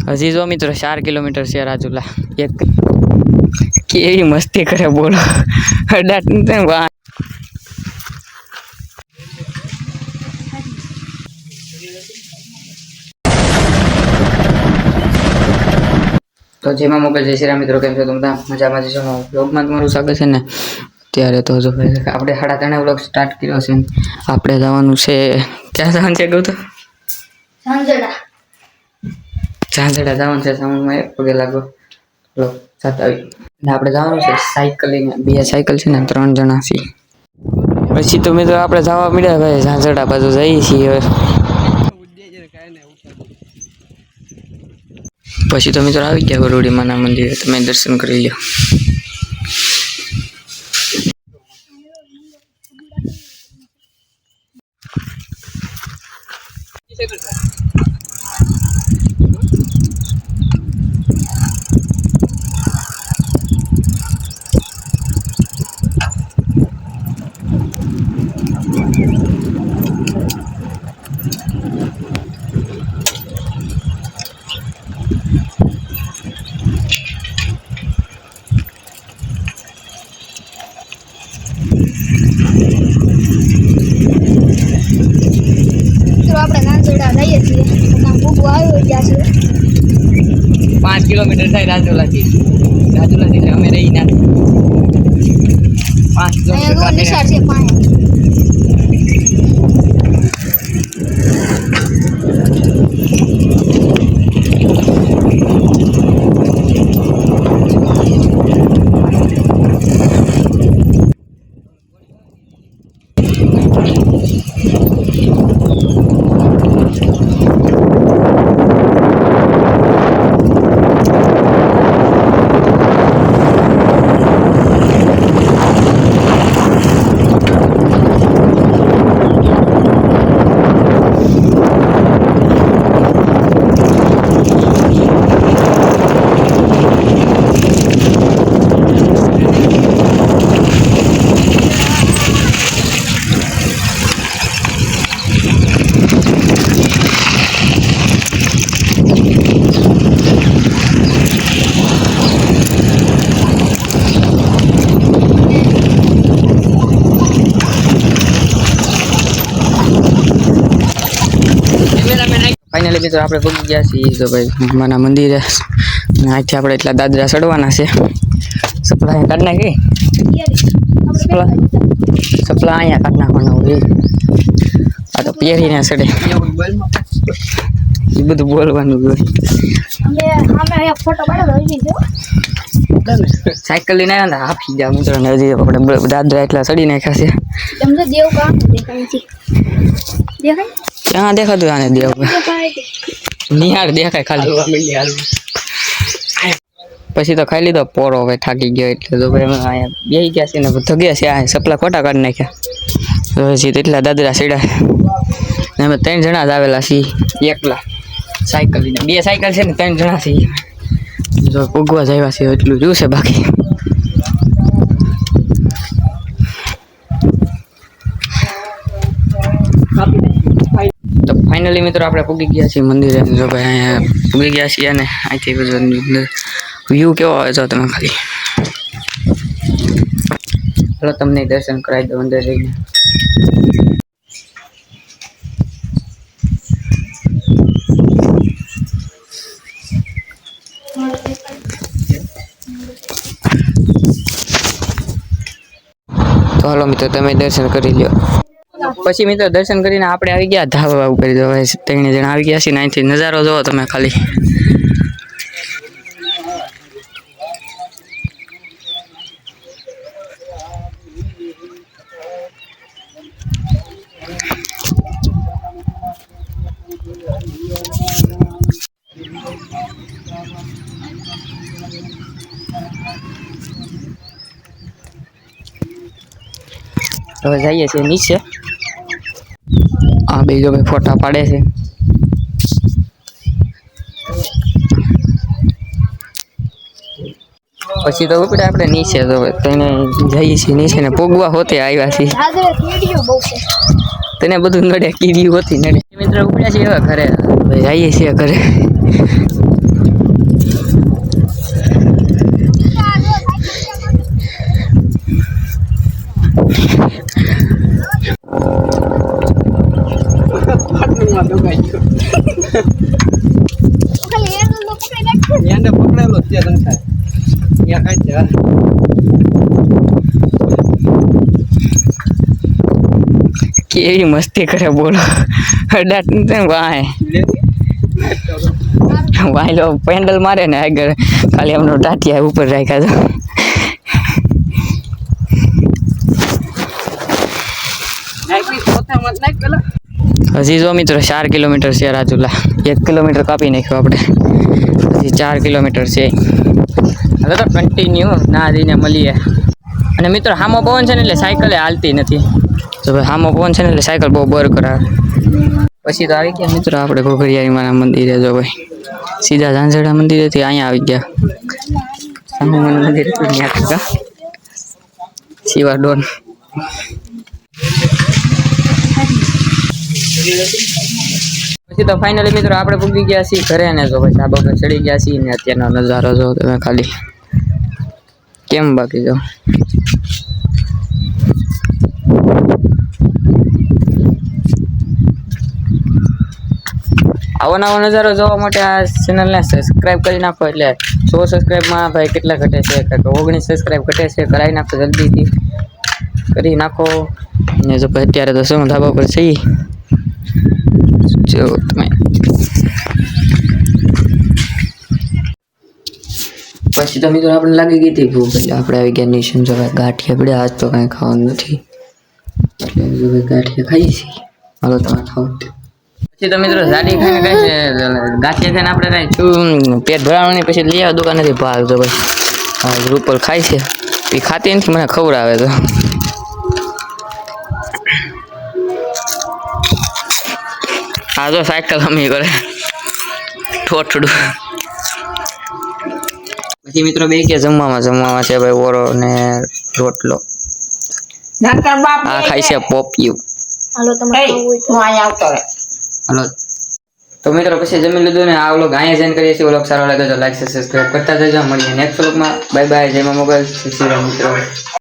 હજી જો મિત્રો 4 કિલોમીટર છે રાજુલા. એક કેવી મસ્તી કરે બોલો. અડાટ તો જેમાં મોબાઈલ જય શ્રી રામ મિત્રો, કેમ છો તમે? મજામાં જશો? વ્લોગમાં તમારું સ્વાગત છે ને. ત્યારે તો જો આપણે 3:30 વ્લોગ સ્ટાર્ટ કર્યો છે. આપણે જવાનું છે, ક્યાં જવાનું છે ગૌતમ? ઝાંઝડા જવાનું છે. સાઉન્ડમાં એક પગે લાગો જતા આવી. આપણે જવાનું છે સાયકલ લઈને. 2 સાયકલ છે ને 3 જણા છીએ. પછી તો મિત્રો આપણે જવા મળ્યા ભાઈ ઝાંઝડા બાજુ જઈએ છીએ હવે. પછી તો મિત્રો આવી ગયા વરોડી માના મંદિરે. તમે દર્શન કરી લો. આપણે ઝાંઝડા જઈએ છીએ. 5 કિલોમીટર થાય રાજુલાથી. રાજુલાથી અમે રહી ના 5 કિલોમીટર. ફાઇનલી મિત્રો આપણે પહોંચી ગયા છીએ તો ભાઈ માના મંદિરે. અહીંથી આપણે એટલા દાદરા ચડવાના છે. સપલા અહીંયા કાઢ નાખી. સપલા અહીંયા કાઢ નાખવાના હોય. આ તો પહેરીને ચડે એ બધું બોલવાનું હોય. સાયકલ લઈને આવ્યા ને હાફી ગયા મિત્રો ને. હજી આપણે દાદરા એટલા ચડી નાખ્યા છે. ક્યાં દેખાતું આને દેવ નિહાળ દેખાય ખાલી. પછી તો ખાઈ લીધો પોરો. હવે થાકી ગયો એટલે તો ભાઈ અહીંયા બેસી ગયા છે ને થગ્યા છે. આ સપલા ખોટા કાઢી નાખ્યા. પછી એટલા દાદરા સીડા ને અમે 3 જણા જ આવેલા છીએ એકલા સાયકલ લઈને. 2 સાયકલ છે ને 3 જણા છીએ. જો ઉગવા જ આવ્યા છે એટલું રહ્યું છે બાકી. તો ફાઇનલી મિત્રો આપણે પૂગી ગયા છીએ મંદિરે. જો ભાઈ અહીંયા પૂગી ગયા છીએ અને અહીંથી બધું વ્યૂ કેવો આવે છે તમે ખાલી. ચાલો તમને દર્શન કરાવી દો અંદર જઈને. તો હાલો મિત્રો તમે દર્શન કરી લો. પછી મિત્રો દર્શન કરીને આપણે આવી ગયા ધાબા ઉપર. જો 3 જણા આવી ગયા છે ને અહીંથી નજારો જોવો તમે ખાલી. હવે જઈએ છીએ નીચે. આ બીજો ભાઈ ફોટા પાડે છે. પછી તો ઉપર આપણે નીચે તો તને જઈએ છીએ નીચે ને પોગવા હોતે આવ્યા છીએ. તને બધું નડે કીડી હોતી નડે. મિત્રો ઉપડ્યા છીએ હવે ઘરે. જઈએ છીએ ઘરે. એને પકડેલો છે તને ત્યાં કાઈ છે કેવી મસ્તી કરે બોલો અડાટ ને વાય વાયલો પેન્ડલ મારે ને આગળ ખાલી એમનો ટાટિયા ઉપર રાખ્યા તો હજી જો મિત્રો 4 કિલોમીટર છે રાજુલા 1 કિલોમીટર કાપી નાખ્યો આપણે હજી 4 કિલોમીટર છે હવે તો કન્ટિન્યુ ના દઈને મળીએ અને મિત્રો હામો પવન છે ને એટલે સાયકલે હાલતી નથી તો ભાઈ હામો પવન છે ને એટલે સાયકલ બહુ બર કરાવે પછી તો આવી ગયા મિત્રો આપણે ઘોઘરિયારી માના મંદિરે જો ભાઈ સીધા ઝાંઝરડા મંદિરેથી અહીંયા આવી ગયા સામે મંદિર ત્યાં શિવા ડોન પછી તો ફાઇનલી મિત્રો આપણે પૂગી ગયા છીએ ઘરે ને જો ભાઈ ધાબા પર ચડી ગયા છીએ ને અત્યારનો નજારો જો તમે ખાલી કેમ બાકી જો આવો નવો નજારો જોવા માટે આ ચેનલને સબસ્ક્રાઇબ કરી નાખો એટલે 100 સબસ્ક્રાઇબમાં ભાઈ કેટલા ઘટે છે કે 19 સબસ્ક્રાઇબ ઘટે છે કરાવી નાખો જલ્દીથી કરી નાખો ને જો અત્યારે તો શું ધાબા પર છીએ જો તમે પછી તો મિત્રો આપણે લાગી ગઈ હતી ભૂખ એટલે આપણે આવી ગયા નિશન જો ગાંઠિયા પડ્યા આજ તો કાંઈ ખાવાનું નથી એટલે જો ગાંઠિયા ખાઈ છીએ હાલો તમે ખાઓ પછી તો મિત્રો જાડી ખાઈને કઈ છે ગાંઠિયા ખાઈને આપણે કઈ છું પેટ ભરાવાનું નહીં પછી લઈ આવે દુકાનેથી ભાગ તો ભાઈ હા ગ્રુપ પર ખાય છે એ ખાતી નથી મને ખબર આવે તો હા જો સાયકલ હમી કરે ઠોઠડું પછી મિત્રો બે કે જમવામાં છે ભાઈ ઓરો ને રોટલો આ ખાય છે પોપિયું હાલો તમે હું અહીંયા આવતો રહે હાલો તો મિત્રો પછી જમી લીધું ને આ વ્લોગ અહીંયા જોઈન કરીએ છીએ વ્લોગ સારો લાગે તો લાઈક સબસ્ક્રાઇબ કરતા જજો મળીએ નેક્સ્ટ વ્લોગમાં બાય બાય જય મા મોગલ શ્રી રામ મિત્રો